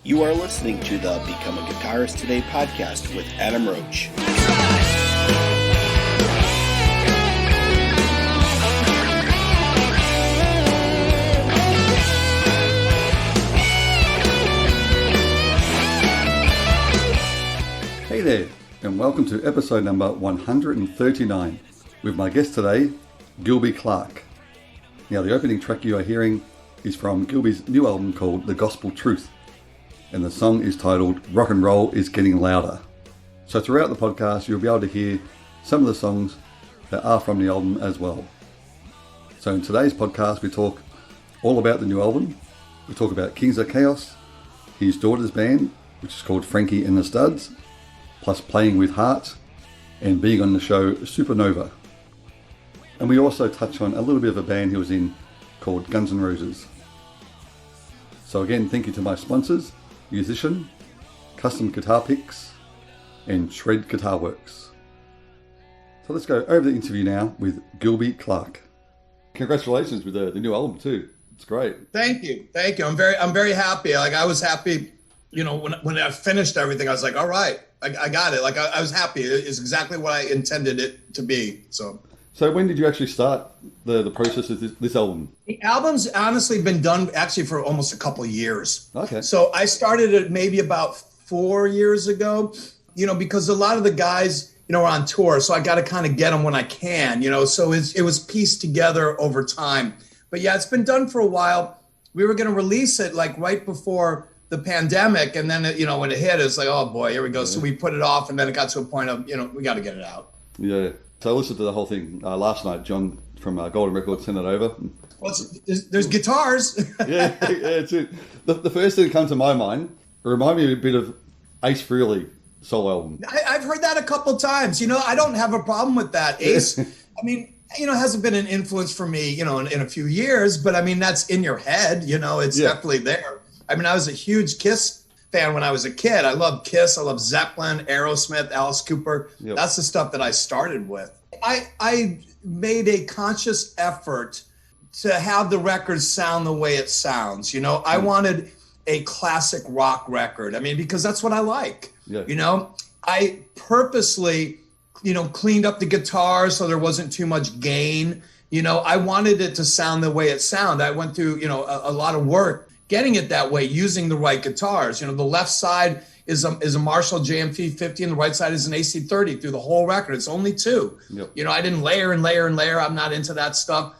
You are listening to the Become a Guitarist Today podcast with Adam Roach. Hey there, and welcome to episode number 139 with my guest today, Gilby Clarke. Now, the opening track you are hearing is from Gilby's new album called The Gospel Truth, and the song is titled Rock and Roll is Getting Louder. So throughout the podcast, you'll be able to hear some of the songs that are from the album as well. So in today's podcast, we talk all about the new album. We talk about Kings of Chaos, his daughter's band, which is called Frankie and the Studs, plus playing with heart, and being on the show Supernova. And we also touch on a little bit of a band he was in called Guns N' Roses. So again, thank you to my sponsors, Yousician, Custom Guitar Picks, and Shred Guitar Worx. So let's go over the interview now with Gilby Clarke. Congratulations with the new album too. It's great. Thank you. I'm very happy. Like, I was happy, you know, when I finished everything, I was like, all right, I got it. Like, I was happy. It's exactly what I intended it to be. So when did you actually start the process of this album? The album's honestly been done actually for almost a couple of years. Okay. So I started it maybe about 4 years ago, you know, because a lot of the guys, you know, are on tour. So I got to kind of get them when I can, you know, so it was pieced together over time. But yeah, it's been done for a while. We were going to release it like right before the pandemic. And then, you know, when it hit, it's like, oh boy, here we go. Yeah. So we put it off, and then it got to a point of, you know, we got to get it out. Yeah. So I listened to the whole thing last night. John from Golden Records sent it over. Well, there's guitars. yeah, it's it. The first thing that comes to my mind, remind me a bit of Ace Frehley solo album. I've heard that a couple times. You know, I don't have a problem with that. Ace, I mean, you know, hasn't been an influence for me, you know, in a few years, but I mean, that's in your head, you know, it's definitely there. I mean, I was a huge Kiss fan when I was a kid. I love Kiss. I love Zeppelin, Aerosmith, Alice Cooper. Yep. That's the stuff that I started with. I made a conscious effort to have the record sound the way it sounds. You know, I wanted a classic rock record. I mean, because that's what I like. Yeah. You know, I purposely, you know, cleaned up the guitar so there wasn't too much gain. You know, I wanted it to sound the way it sounded. I went through, you know, a lot of work getting it that way, using the right guitars. You know, the left side is a Marshall JMP 50 and the right side is an AC 30 through the whole record. It's only two. Yep. You know, I didn't layer and layer and layer. I'm not into that stuff.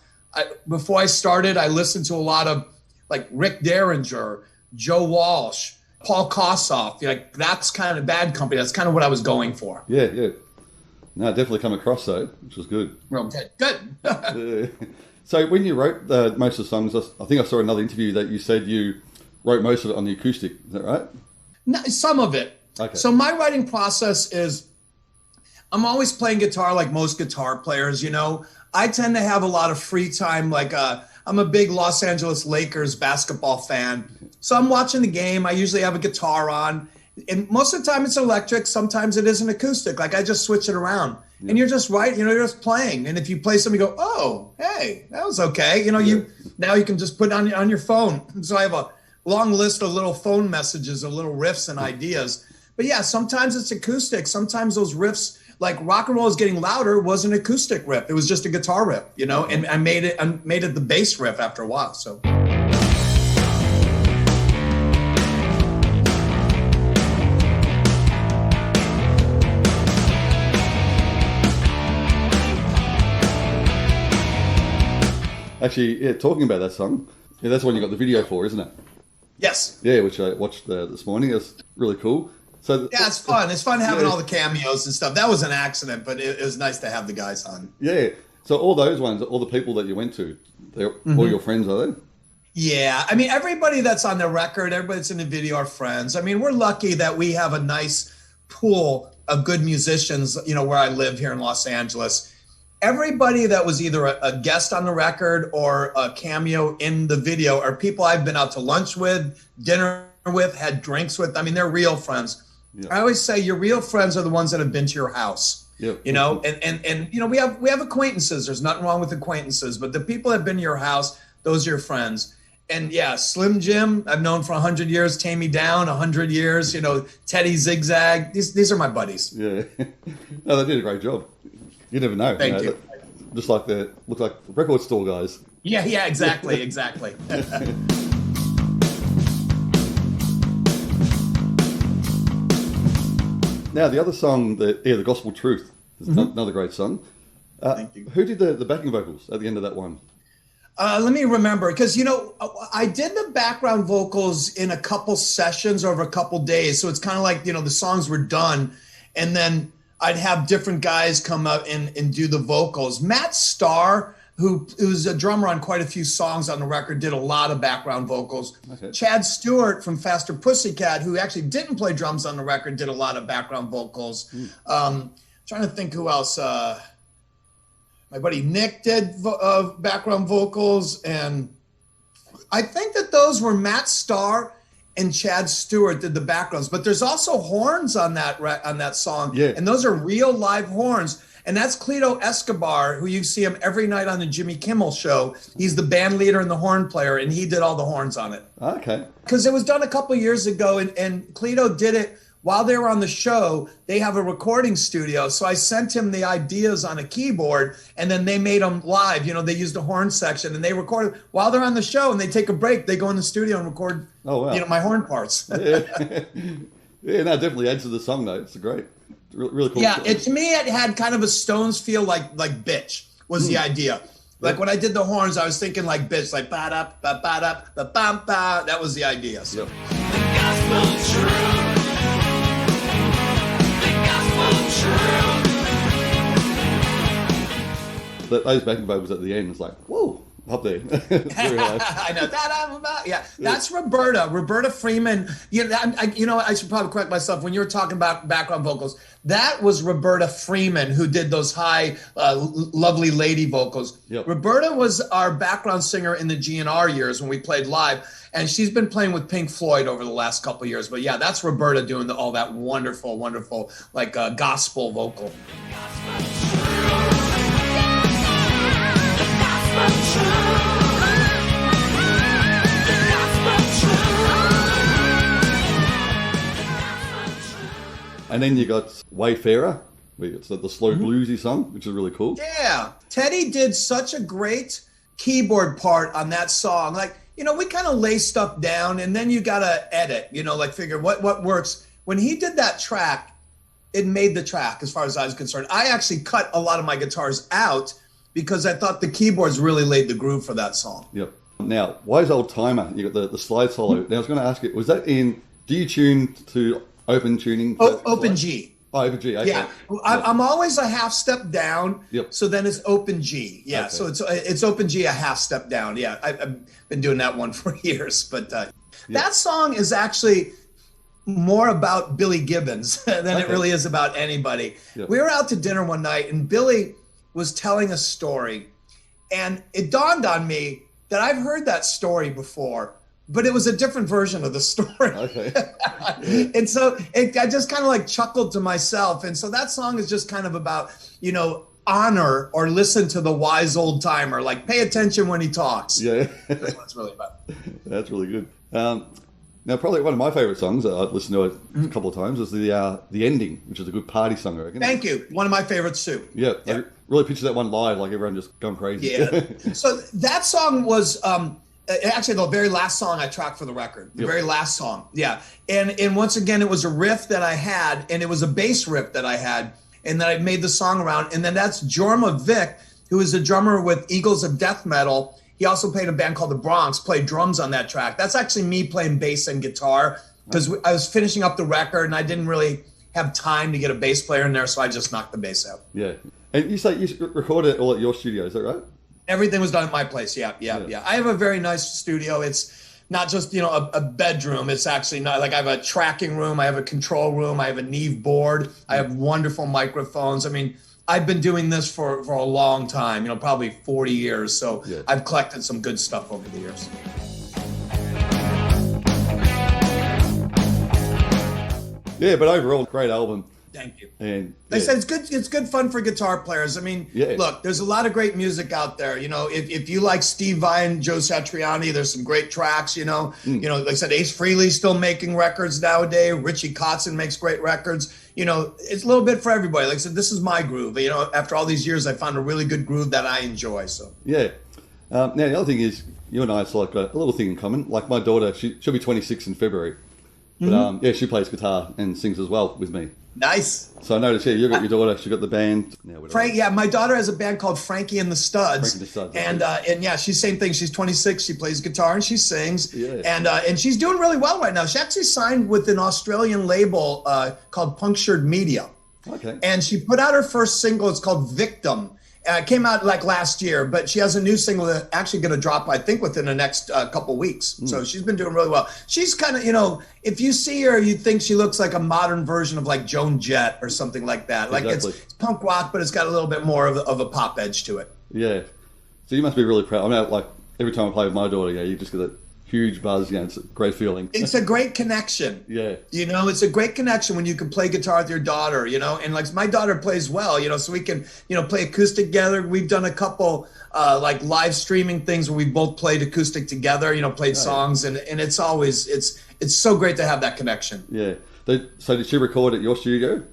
Before I started, I listened to a lot of like Rick Derringer, Joe Walsh, Paul Kossoff. Like, that's kind of Bad Company. That's kind of what I was going for. Yeah. No, it definitely come across though, which was good. Well, good. So when you wrote most of the songs, I think I saw another interview that you said you wrote most of it on the acoustic. Is that right? No, some of it. Okay. So my writing process is, I'm always playing guitar like most guitar players, you know. I tend to have a lot of free time. Like, I'm a big Los Angeles Lakers basketball fan. So I'm watching the game. I usually have a guitar on. And most of the time it's electric. Sometimes it is an acoustic. Like, I just switch it around. Yeah. And you're just right. You know, you're just playing. And if you play something, you go, oh, hey, that was okay. You know, now you can just put it on your phone. So I have a long list of little phone messages of little riffs and ideas. But yeah, sometimes it's acoustic. Sometimes those riffs, like Rock and Roll is Getting Louder, was an acoustic riff. It was just a guitar riff, you know, and I made it the bass riff after a while. So. Actually, yeah, talking about that song, that's the one you got the video for, isn't it? Yes. Yeah, which I watched this morning. It's really cool. So yeah, it's fun. It's fun having all the cameos and stuff. That was an accident, but it was nice to have the guys on. Yeah. So all those ones, all the people that you went to, they're all your friends, are they? Yeah. I mean, everybody that's on the record, everybody that's in the video are friends. I mean, we're lucky that we have a nice pool of good musicians, you know, where I live here in Los Angeles. Everybody that was either a guest on the record or a cameo in the video are people I've been out to lunch with, dinner with, had drinks with. I mean, they're real friends. Yeah. I always say your real friends are the ones that have been to your house. Yep. You know, and you know, we have acquaintances. There's nothing wrong with acquaintances, but the people that have been to your house, those are your friends. And yeah, Slim Jim, I've known for 100 years. Tame Me Down, 100 years. Teddy Zigzag. These are my buddies. Yeah. No, they did a great job. You never know. Thank you. Just like look like record store guys. Yeah, exactly. Now, the other song, the Gospel Truth, is another great song. Thank you. Who did the backing vocals at the end of that one? Let me remember, because, I did the background vocals in a couple sessions over a couple days. So it's kind of like, the songs were done. And then I'd have different guys come out and do the vocals. Matt Starr, who's a drummer on quite a few songs on the record, did a lot of background vocals. Okay. Chad Stewart from Faster Pussycat, who actually didn't play drums on the record, did a lot of background vocals. Trying to think who else. My buddy Nick did background vocals, and I think that those were Matt Starr and Chad Stewart did the backgrounds. But there's also horns on that song, and those are real live horns. And that's Cleto Escobar, who you see him every night on the Jimmy Kimmel show. He's the band leader and the horn player, and he did all the horns on it. Okay. Because it was done a couple years ago, and Cleto did it while they were on the show. They have a recording studio. So I sent him the ideas on a keyboard, and then they made them live. They used the horn section, and they recorded while they're on the show, and they take a break. They go in the studio and record my horn parts. Yeah, no, definitely adds to the song, though. It's great. Really cool. Yeah, to me, it had kind of a Stones feel like Bitch was the idea. Like when I did the horns, I was thinking like Bitch, like ba-da, ba-ba-da, ba-bam-ba. That was the idea. So. Yep. The gospel truth. Those backing vocals at the end was like, whoa, up there. I know that. Yeah, that's Roberta. Roberta Freeman. I should probably correct myself. When you were talking about background vocals, that was Roberta Freeman who did those high, lovely lady vocals. Yep. Roberta was our background singer in the GNR years when we played live, and she's been playing with Pink Floyd over the last couple of years. But yeah, that's Roberta doing all that wonderful, like gospel vocal. And then you got Wayfarer. It's the slow bluesy song, which is really cool. Yeah. Teddy did such a great keyboard part on that song. Like, we kind of lay stuff down, and then you got to edit, figure what works. When he did that track, it made the track as far as I was concerned. I actually cut a lot of my guitars out because I thought the keyboards really laid the groove for that song. Yep. Now, Wise Old Timer, you got the slide solo. Now, I was going to ask you, was that do you tune to open tuning? Open G. Oh, open G, okay. Yeah, I'm always a half step down, Yep. So then it's open G. Yeah, okay. So it's open G a half step down. Yeah, I've been doing that one for years. But that song is actually more about Billy Gibbons than it really is about anybody. Yep. We were out to dinner one night, and Billy was telling a story, and it dawned on me that I've heard that story before, but it was a different version of the story. Okay. And so I just kind of like chuckled to myself. And so that song is just kind of about, honor or listen to the wise old timer, like pay attention when he talks. Yeah. That's what it's really about. That's really good. Now, probably one of my favorite songs, I've listened to it a couple of times, is the ending, which is a good party song, I reckon. Thank you. One of my favorites too. Yeah. I really picture that one live, like everyone just going crazy. Yeah. So that song was actually the very last song I tracked for the record. The very last song. Yeah. And once again, it was a riff that I had, and it was a bass riff that I had, and then I made the song around. And then that's Jorma Vic, who is a drummer with Eagles of Death Metal. He also played a band called The Bronx, played drums on that track. That's actually me playing bass and guitar, because I was finishing up the record and I didn't really have time to get a bass player in there, so I just knocked the bass out. Yeah. And you say you recorded it all at your studio, is that right? Everything was done at my place, yeah. I have a very nice studio. It's not just, a bedroom. It's actually not like I have a tracking room. I have a control room. I have a Neve board. I have wonderful microphones. I mean, I've been doing this for a long time, probably 40 years. So I've collected some good stuff over the years. Yeah, but overall, great album. Thank you. And They said it's good. It's good fun for guitar players. I mean, look, there's a lot of great music out there. You know, if you like Steve Vai and Joe Satriani, there's some great tracks. You know, like I said, Ace Frehley's still making records nowadays. Richie Kotzen makes great records. You know, it's a little bit for everybody. Like I said, this is my groove. You know, after all these years, I found a really good groove that I enjoy. So yeah. Now the other thing is, you and I have like a little thing in common. Like my daughter, she'll be 26 in February. But she plays guitar and sings as well with me. Nice. So I noticed, you got your daughter, she got the band. Frank, my daughter has a band called Frankie and the Studs. And yeah, she's same thing. She's 26. She plays guitar and she sings. Yeah. And she's doing really well right now. She actually signed with an Australian label called Punctured Media. Okay. And she put out her first single. It's called Victim. It came out like last year, but she has a new single that's actually going to drop, I think, within the next couple weeks. So she's been doing really well. She's kind of, you know, if you see her, you'd think she looks like a modern version of like Joan Jett or something like that. Like it's punk rock, but it's got a little bit more of a pop edge to it. Yeah. So you must be really proud. I mean, like every time I play with my daughter, you just get that huge buzz. It's a great feeling. It's a great connection. Yeah. You know, it's a great connection when you can play guitar with your daughter, you know, and like my daughter plays well, you know, so we can, you know, play acoustic together. We've done a couple like live streaming things where we both played acoustic together, you know, played songs and it's always, it's so great to have that connection. Yeah. So did she record at your studio?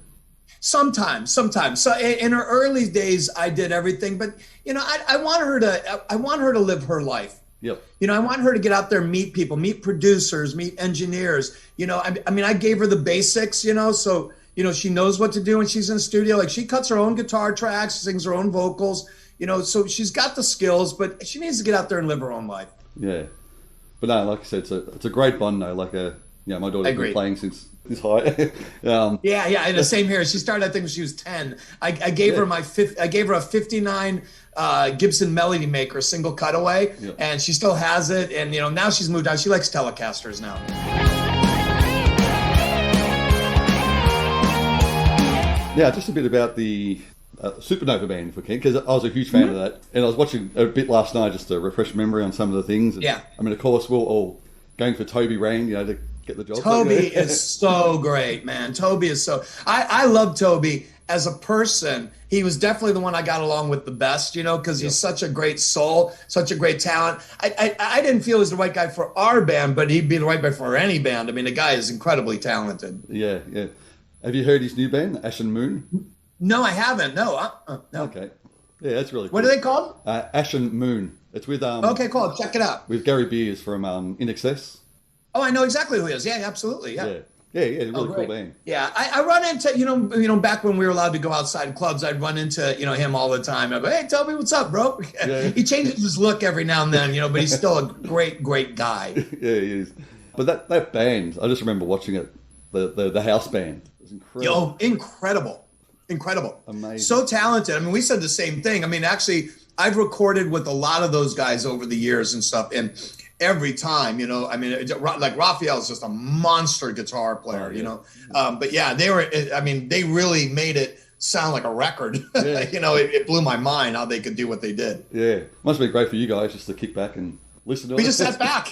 Sometimes. So in her early days, I did everything, but you know, I want her to live her life. Yep. You know, I want her to get out there, meet people, meet producers, meet engineers. You know, I mean, I gave her the basics, you know, so, you know, she knows what to do when she's in the studio. Like she cuts her own guitar tracks, sings her own vocals, you know, so she's got the skills, but she needs to get out there and live her own life. Yeah. But no, like I said, it's a great bond though. Like my daughter's been playing since this high. Yeah. And the same here. She started, I think, when she was 10. I gave her a 59 Gibson Melody Maker single cutaway, and she still has it. And you know, now she's moved on. She likes Telecasters now. Yeah, just a bit about the Supernova band, if we can, because I was a huge fan of that, and I was watching a bit last night just to refresh memory on some of the things. And, I mean, of course, we're all going for Toby Rain, you know, to get the job. Toby is so great, man. Toby is so. I love Toby as a person. He was definitely the one I got along with the best, you know, because he's such a great soul, such a great talent. I didn't feel he was the right guy for our band, but he'd be the right guy for any band. I mean, the guy is incredibly talented. Yeah. Have you heard his new band, Ash and Moon? No, I haven't. No. Okay. Yeah, that's really cool. What are they called? Ash and Moon. It's with Okay, cool. Check it out. With Gary Beers from In Excess. Oh, I know exactly who he is. Yeah, absolutely. Yeah, really cool band. Yeah, I run into, you know, back when we were allowed to go outside clubs, I'd run into, you know, him all the time. I'd go, hey, Toby, what's up, bro? Yeah. He changes his look every now and then, you know, but he's still a great guy. Yeah, he is. But that band, I just remember watching it, the house band. It was incredible. Incredible. Amazing. So talented. I mean, we said the same thing. I mean, actually, I've recorded with a lot of those guys over the years and stuff. And every time, you know, I mean, like Raphael's just a monster guitar player, you know. But yeah, they really made it sound like a record. Yeah. You know, it blew my mind how they could do what they did. Yeah. Must have been great for you guys just to kick back and listen to it. We just sat back.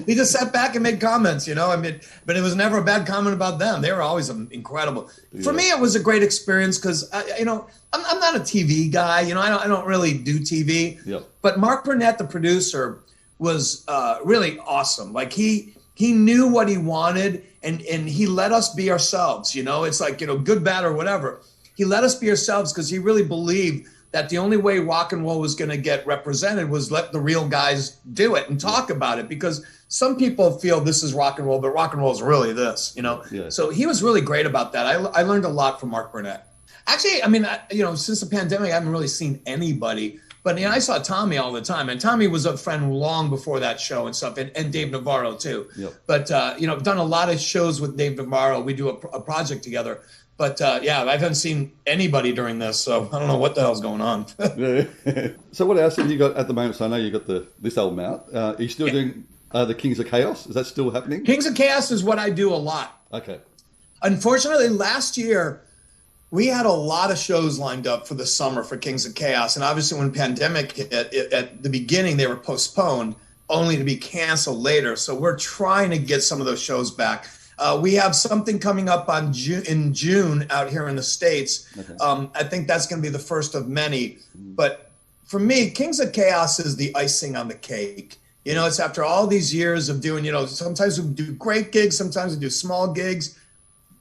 We just sat back and made comments, you know. I mean, but it was never a bad comment about them. They were always incredible. Yeah. For me, it was a great experience because, you know, I'm not a TV guy. You know, I don't really do TV. Yep. But Mark Burnett, the producer, was really awesome. Like he knew what he wanted and he let us be ourselves. You know, it's like, you know, good, bad, or whatever. He let us be ourselves because he really believed that the only way rock and roll was going to get represented was let the real guys do it and talk about it, because some people feel this is rock and roll, but rock and roll is really this, you know? Yeah. So he was really great about that. I learned a lot from Mark Burnett. Actually, I mean, you know, since the pandemic, I haven't really seen anybody, but you know, I saw Tommy all the time, and Tommy was a friend long before that show and stuff, and Dave Navarro too. Yep. But, you know, I've done a lot of shows with Dave Navarro. We do a project together. But, yeah, I haven't seen anybody during this, so I don't know what the hell's going on. So what else have you got at the moment? So I know you got this album out. Are you still doing the Kings of Chaos? Is that still happening? Kings of Chaos is what I do a lot. Okay. Unfortunately, last year, we had a lot of shows lined up for the summer for Kings of Chaos. And obviously when pandemic hit, at the beginning, they were postponed only to be canceled later. So we're trying to get some of those shows back. We have something coming up in June out here in the States. Okay. I think that's going to be the first of many. But for me, Kings of Chaos is the icing on the cake. You know, it's after all these years of doing, you know, sometimes we do great gigs, sometimes we do small gigs.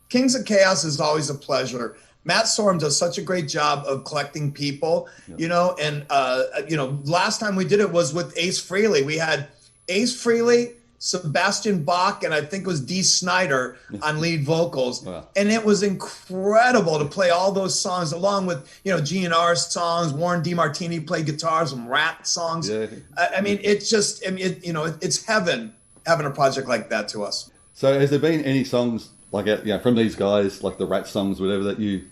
Kings of Chaos is always a pleasure. Matt Sorum does such a great job of collecting people, you know, and, you know, last time we did it was with Ace Frehley. We had Ace Frehley, Sebastian Bach, and I think it was Dee Snider on lead vocals. Wow. And it was incredible to play all those songs along with, you know, GNR songs. Warren DeMartini played guitars, some Rat songs. Yeah. I mean, it's just, I mean, you know, it's heaven having a project like that to us. So has there been any songs like, you know, from these guys, like the Rat songs, whatever, that you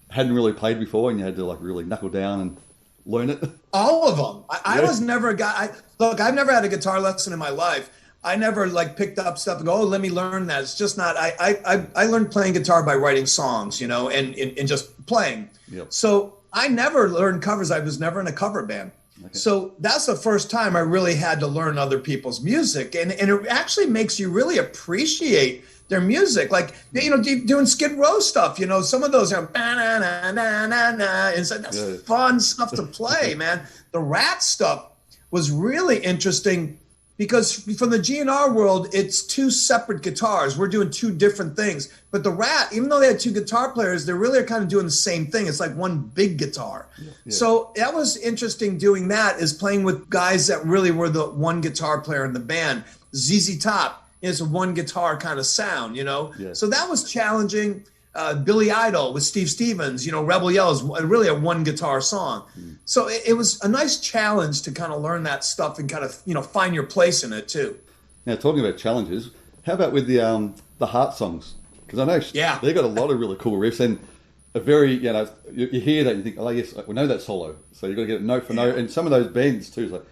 hadn't really played before and you had to like really knuckle down and learn it? All of them. I was never a guy. Look, I've never had a guitar lesson in my life. I never like picked up stuff and go, oh, let me learn that. It's just not. I learned playing guitar by writing songs, you know, and just playing. Yep. So I never learned covers. I was never in a cover band. Okay. So that's the first time I really had to learn other people's music, and it actually makes you really appreciate their music. Like, you know, doing Skid Row stuff, you know, some of those are and so that's fun stuff to play, man. The Rat stuff was really interesting because from the GNR world, it's two separate guitars. We're doing two different things. But the Rat, even though they had two guitar players, they really are kind of doing the same thing. It's like one big guitar. Yeah. So that was interesting doing that, is playing with guys that really were the one guitar player in the band. ZZ Top is a one guitar kind of sound, you know? Yeah. So that was challenging. Billy Idol with Steve Stevens, you know, Rebel Yell is really a one guitar song. So it was a nice challenge to kind of learn that stuff and kind of, you know, find your place in it too. Now, talking about challenges, how about with the Heart songs? Because I know they got a lot of really cool riffs and a very, you know, you hear that and you think, oh yes, we know that solo. So you've got to get it note for note. And some of those bends too, it's like,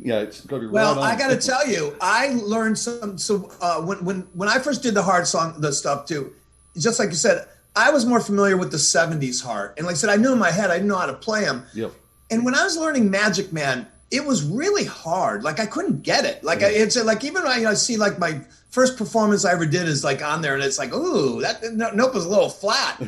yeah, it's got to be right on. Well, I got to tell you, I learned some. So when I first did the Heart song, the stuff too, just like you said, I was more familiar with the 70s Heart. And like I said, I knew in my head, I didn't know how to play them. Yep. And when I was learning Magic Man, it was really hard. Like I couldn't get it. Like it's like, even when I see like my first performance I ever did is like on there and it's like, ooh, that note was a little flat.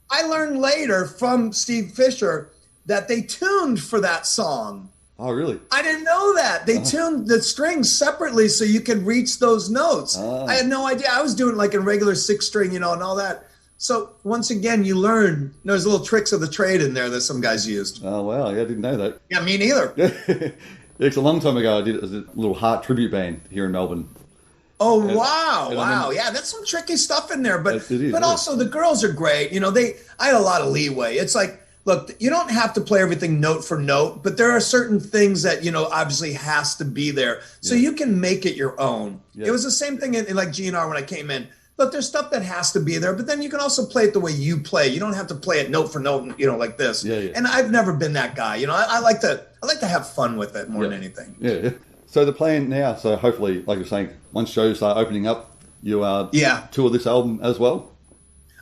I learned later from Steve Fisher that they tuned for that song. Oh, really? I didn't know that. They tuned the strings separately so you could reach those notes. I had no idea. I was doing like a regular 6-string, you know, and all that. So once again, you learn there's little tricks of the trade in there that some guys used. Oh, wow. Yeah, I didn't know that. Yeah, me neither. It's a long time ago. I did it as a little Heart tribute band here in Melbourne. Oh, wow. Yeah, that's some tricky stuff in there. But also the girls are great. You know, I had a lot of leeway. It's like, look, you don't have to play everything note for note, but there are certain things that, you know, obviously has to be there. So you can make it your own. Yeah. It was the same thing in like GNR when I came in. Look, there's stuff that has to be there, but then you can also play it the way you play. You don't have to play it note for note, you know, like this. Yeah. And I've never been that guy. You know, I like to have fun with it more than anything. Yeah. So the plan now, so hopefully, like you're saying, once shows start opening up, you tour this album as well?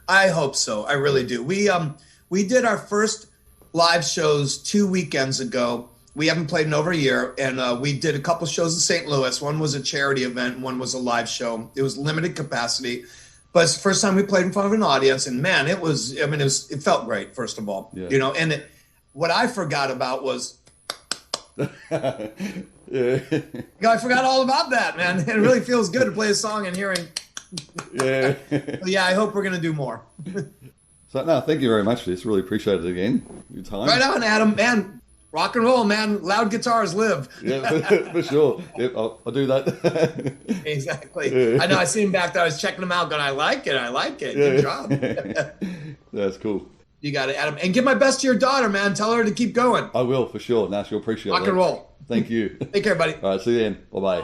I hope so. I really do. We did our first live shows 2 weekends ago. We haven't played in over a year, and we did a couple shows in St. Louis. One was a charity event, and one was a live show. It was limited capacity, but it's the first time we played in front of an audience, and man, it felt great, first of all. Yeah. You know, and what I forgot about was I forgot all about that, man. It really feels good to play a song and hearing I hope we're going to do more. So, no, thank you very much for this. Really appreciate it again. Your time. Right on, Adam. Man, rock and roll, man. Loud guitars live. Yeah, for sure. Yep, I'll do that. Exactly. Yeah. I know. I seen him back there. I was checking him out going, I like it. Good job. That's cool. You got it, Adam. And give my best to your daughter, man. Tell her to keep going. I will, for sure. Now she'll appreciate it. Rock and roll. Thank you. Take care, buddy. All right, see you then. Bye-bye.